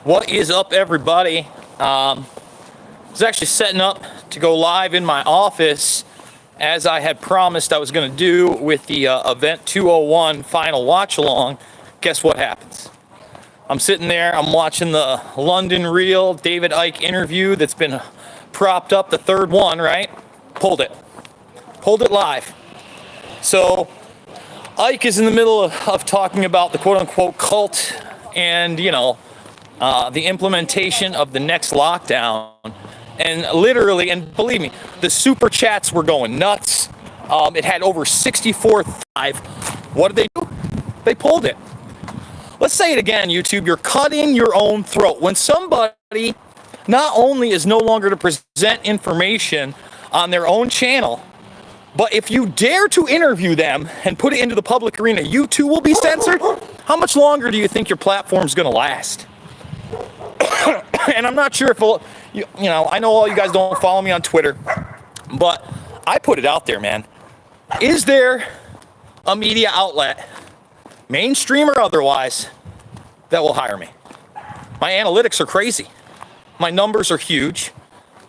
What is up, everybody? I was actually setting up to go live in my office as I had promised I was going to do with the Event 201 final watch along. Guess what happens? I'm sitting there, I'm watching the London Real David Icke interview that's been propped up, the third one, right? Pulled it live. So Icke is in the middle of talking about the quote-unquote cult and, the implementation of the next lockdown. And literally, and believe me, the super chats were going nuts. It had over 64.5. What did they do? They pulled it. Let's say it again, YouTube. You're cutting your own throat. When somebody not only is no longer to present information on their own channel, but if you dare to interview them and put it into the public arena, you too will be censored. How much longer do you think your platform's going to last? And I'm not sure if, I know all you guys don't follow me on Twitter, but I put it out there, man. Is there a media outlet, mainstream or otherwise, that will hire me? My analytics are crazy. My numbers are huge.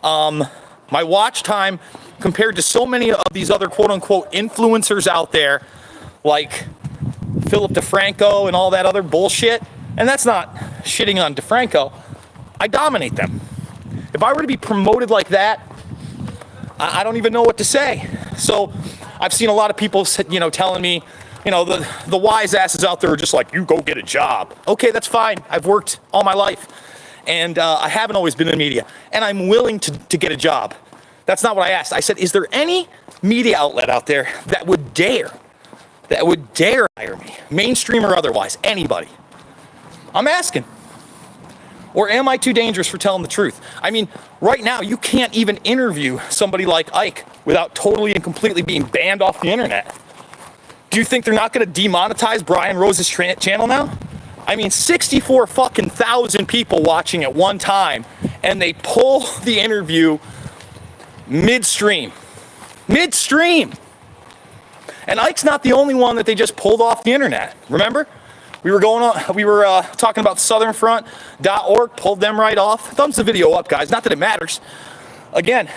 My watch time compared to so many of these other quote-unquote influencers out there, like Philip DeFranco and all that other bullshit, and that's not shitting on DeFranco, I dominate them. If I were to be promoted like that, I don't even know what to say. So I've seen a lot of people, telling me, the wise asses out there are just like, you go get a job. Okay, that's fine. I've worked all my life, and I haven't always been in media, and I'm willing to get a job. That's not what I asked. I said, is there any media outlet out there that would dare hire me, mainstream or otherwise, anybody? I'm asking. Or am I too dangerous for telling the truth? I mean, right now, you can't even interview somebody like Icke without totally and completely being banned off the internet. Do you think they're not going to demonetize Brian Rose's channel now? I mean, 64 fucking thousand people watching at one time, and they pull the interview midstream. And Ike's not the only one that they just pulled off the internet. Remember? We were talking about southernfront.org, pulled them right off. Thumbs the video up, guys. Not that it matters. Again,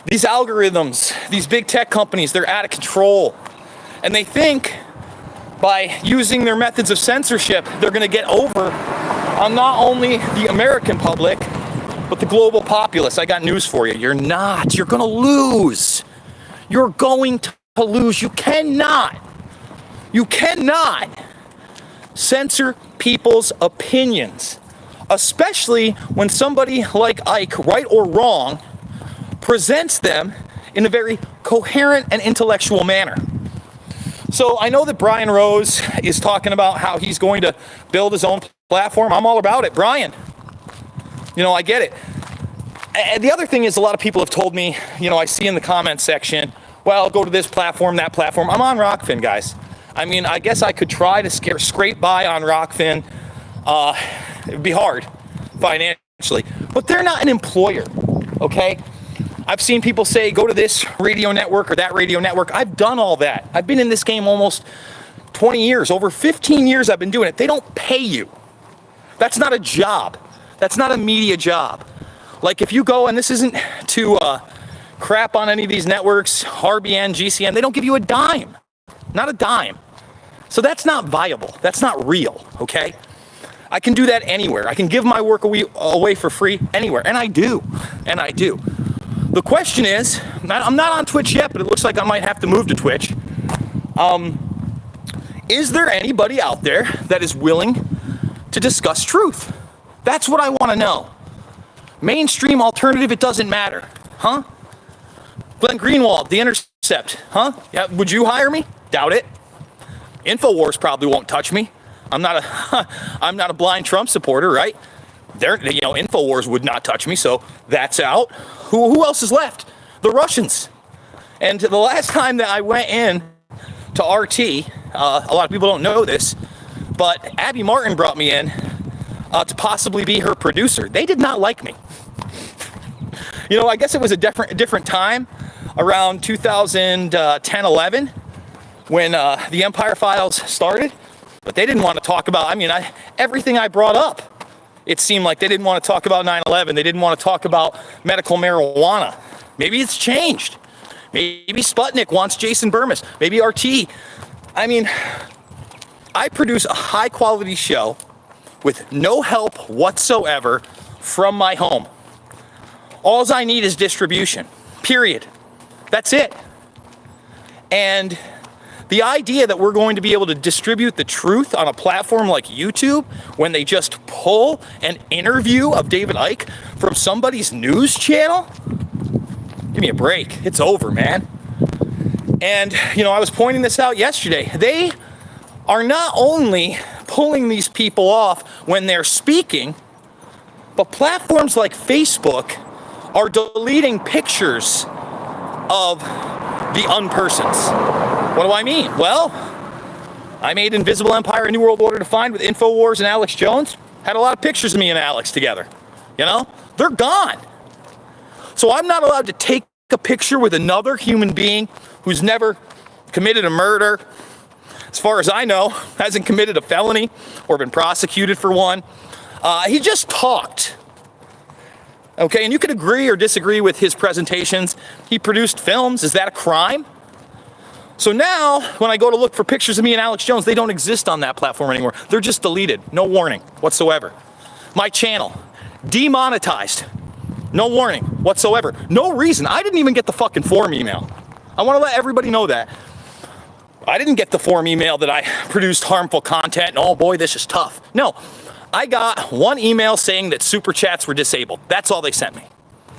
these algorithms, these big tech companies, they're out of control. And they think by using their methods of censorship, they're going to get over on not only the American public, but the global populace. I got news for you. You're not. You're going to lose. You're going to lose. You cannot censor people's opinions, especially when somebody like Icke, right or wrong, presents them in a very coherent and intellectual manner. So I know that Brian Rose is talking about how he's going to build his own platform. I'm all about it, Brian. I get it. And the other thing is, a lot of people have told me, I see in the comments section, well, go to this platform, that platform. I'm on Rockfin, guys. I mean, I guess I could try to scrape by on Rockfin. It would be hard financially, but they're not an employer, okay? I've seen people say, go to this radio network or that radio network. I've done all that. I've been in this game almost 20 years. Over 15 years I've been doing it. They don't pay you. That's not a job. That's not a media job. Like if you go, and this isn't to crap on any of these networks, RBN, GCN, they don't give you a dime. Not a dime. So that's not viable. That's not real, okay? I can do that anywhere. I can give my work away for free anywhere, and I do. The question is, I'm not on Twitch yet, but it looks like I might have to move to Twitch. Is there anybody out there that is willing to discuss truth? That's what I want to know. Mainstream, alternative, it doesn't matter. Huh? Glenn Greenwald, The Intercept. Huh? Yeah, would you hire me? Doubt it. InfoWars probably won't touch me. I'm not a blind Trump supporter, right? InfoWars would not touch me, so that's out. Who else is left? The Russians. And the last time that I went in to RT, a lot of people don't know this, but Abby Martin brought me in to possibly be her producer. They did not like me. I guess it was a different time, around 2010, 11, when the Empire Files started. But they didn't want to talk about, everything I brought up. It seemed like they didn't want to talk about 9/11. They didn't want to talk about medical marijuana. Maybe it's changed. Maybe Sputnik wants Jason Burmis. Maybe RT. I produce a high quality show with no help whatsoever from my home. All I need is distribution, period. That's it. And the idea that we're going to be able to distribute the truth on a platform like YouTube when they just pull an interview of David Icke from somebody's news channel, give me a break. It's over, man. And, I was pointing this out yesterday. They are not only pulling these people off when they're speaking, but platforms like Facebook are deleting pictures of the unpersons. What do I mean? Well, I made Invisible Empire, A New World Order Defined with InfoWars and Alex Jones. Had a lot of pictures of me and Alex together. They're gone. So I'm not allowed to take a picture with another human being who's never committed a murder, as far as I know, hasn't committed a felony or been prosecuted for one. He just talked. Okay, and you could agree or disagree with his presentations. He produced films. Is that a crime? So now, when I go to look for pictures of me and Alex Jones, they don't exist on that platform anymore. They're just deleted. No warning whatsoever. My channel, demonetized. No warning whatsoever. No reason. I didn't even get the fucking form email. I want to let everybody know that. I didn't get the form email that I produced harmful content and oh boy, this is tough. No, I got one email saying that super chats were disabled. That's all they sent me.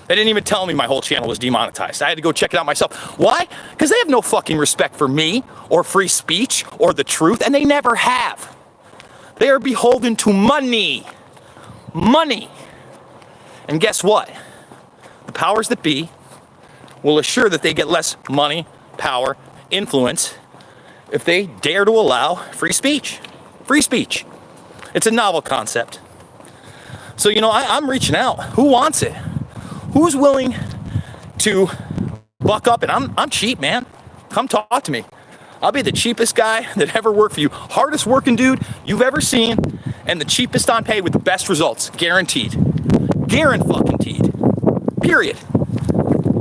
They didn't even tell me my whole channel was demonetized. I had to go check it out myself. Why? Because they have no fucking respect for me or free speech or the truth, and they never have. They are beholden to money. Money. And guess what? The powers that be will assure that they get less money, power, influence if they dare to allow free speech. Free speech. It's a novel concept. So, I'm reaching out. Who wants it? Who's willing to buck up? And I'm cheap, man. Come talk to me. I'll be the cheapest guy that ever worked for you. Hardest working dude you've ever seen, and the cheapest on pay with the best results. Guaranteed. Guaranteed. Period.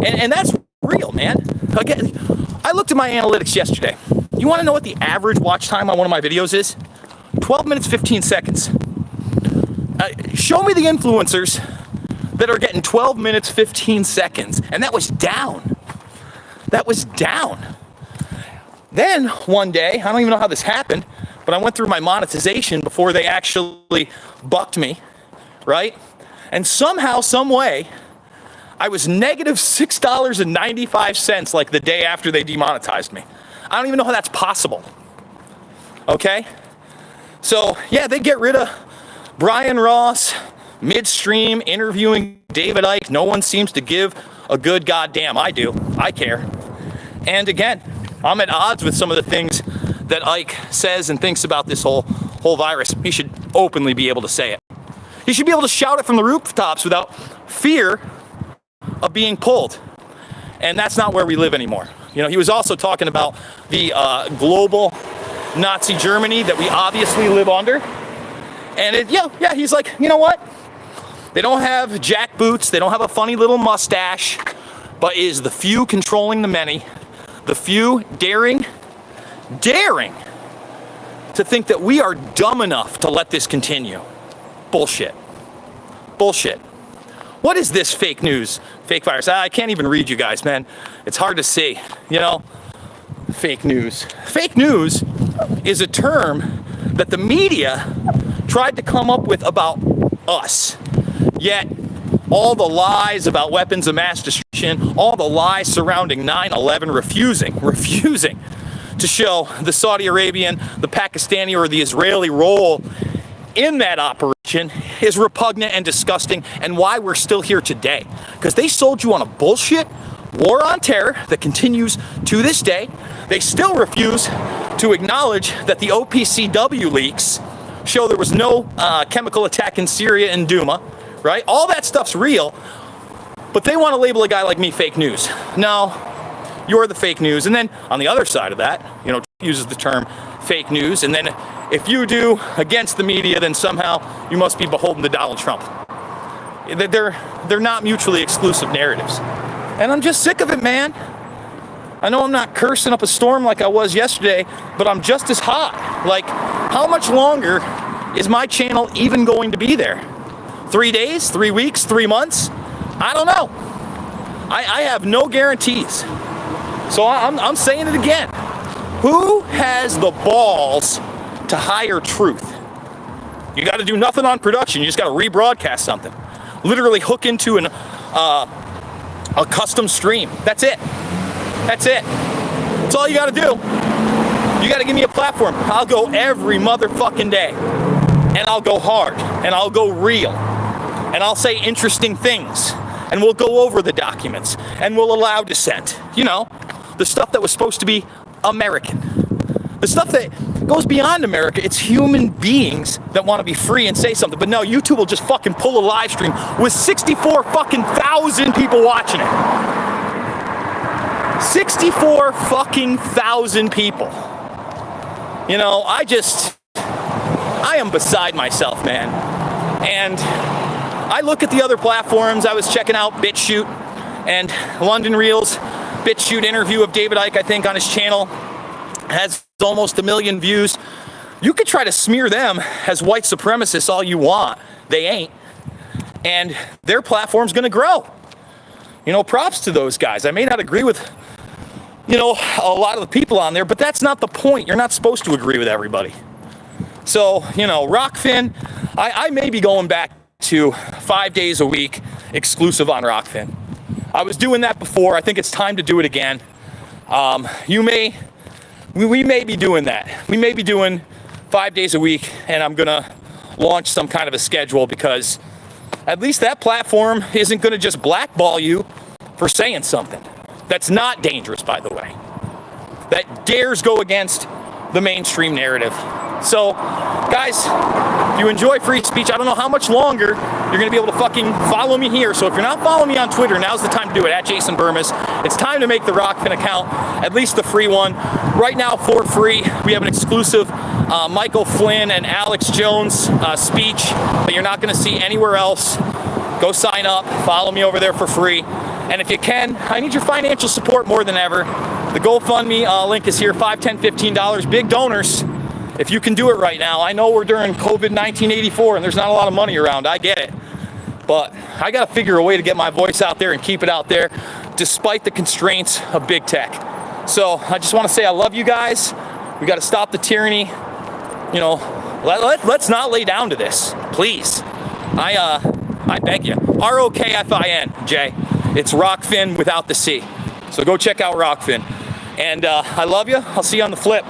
And that's real, man. Again, I looked at my analytics yesterday. You want to know what the average watch time on one of my videos is? 12 minutes, 15 seconds. Show me the influencers that are getting 12 minutes, 15 seconds. And that was down. That was down. Then one day, I don't even know how this happened, but I went through my monetization before they actually bucked me, right? And somehow, some way, I was negative $6.95 like the day after they demonetized me. I don't even know how that's possible. Okay? So, yeah, they get rid of Brian Ross midstream interviewing David Icke. No one seems to give a good goddamn. I do. I care. And again, I'm at odds with some of the things that Icke says and thinks about this whole virus. He should openly be able to say it. He should be able to shout it from the rooftops without fear of being pulled. And that's not where we live anymore. He was also talking about the global Nazi Germany that we obviously live under. And he's like, you know what? They don't have jackboots. They don't have a funny little mustache. But is the few controlling the many. The few daring to think that we are dumb enough to let this continue. Bullshit. Bullshit. What is this fake news? Fake virus? I can't even read you guys, man. It's hard to see, Fake news. Fake news is a term that the media tried to come up with about us. Yet, all the lies about weapons of mass destruction, all the lies surrounding 9/11, refusing to show the Saudi Arabian, the Pakistani, or the Israeli role in that operation is repugnant and disgusting, and why we're still here today. Because they sold you on a bullshit war on terror that continues to this day. They still refuse to acknowledge that the OPCW leaks show there was no chemical attack in Syria and Douma, right? All that stuff's real, but they want to label a guy like me fake news. No, you're the fake news. And then on the other side of that, uses the term fake news, and then if you do against the media, then somehow you must be beholden to Donald Trump. They're not mutually exclusive narratives. And I'm just sick of it, man. I know I'm not cursing up a storm like I was yesterday, but I'm just as hot. Like, how much longer is my channel even going to be there? 3 days, 3 weeks, 3 months? I don't know. I have no guarantees. So I'm saying it again. Who has the balls to hire truth? You got to do nothing on production. You just got to rebroadcast something. Literally hook into a custom stream. That's it. That's it. That's all you got to do. You got to give me a platform. I'll go every motherfucking day. And I'll go hard. And I'll go real. And I'll say interesting things. And we'll go over the documents. And we'll allow dissent. You know, the stuff that was supposed to be American. The stuff that goes beyond America. It's human beings that want to be free and say something. But no, YouTube will just fucking pull a live stream with 64 fucking thousand people watching it. 64 fucking thousand people. You know, I am beside myself, man. And I look at the other platforms. I was checking out BitChute and London Reel's BitChute interview of David Icke, I think, on his channel. Has almost 1 million views. You could try to smear them as white supremacists all you want. They ain't. And their platform's gonna grow. You know, props to those guys. I may not agree with, you know, a lot of the people on there, but that's not the point. You're not supposed to agree with everybody. So, you know, Rockfin, I may be going back to 5 days a week exclusive on Rockfin. I was doing that before. I think it's time to do it again. We may be doing that. We may be doing 5 days a week, and I'm gonna launch some kind of a schedule because at least that platform isn't gonna just blackball you for saying something. That's not dangerous, by the way. That dares go against the mainstream narrative. So, guys, if you enjoy free speech, I don't know how much longer you're going to be able to fucking follow me here. So if you're not following me on Twitter, now's the time to do it, at Jason Burmis. It's time to make the Rockfin account, at least the free one. Right now, for free, we have an exclusive Michael Flynn and Alex Jones speech that you're not going to see anywhere else. Go sign up, follow me over there for free. And if you can, I need your financial support more than ever. The GoFundMe link is here, $5, $10, $15. Big donors. If you can do it right now. I know we're during COVID-19 84 and there's not a lot of money around. I get it. But I got to figure a way to get my voice out there and keep it out there despite the constraints of big tech. So I just want to say I love you guys. We got to stop the tyranny. You know, let's not lay down to this, please. I beg you. Rockfin, Jay. It's Rockfin without the C. So go check out Rockfin. And I love you. I'll see you on the flip.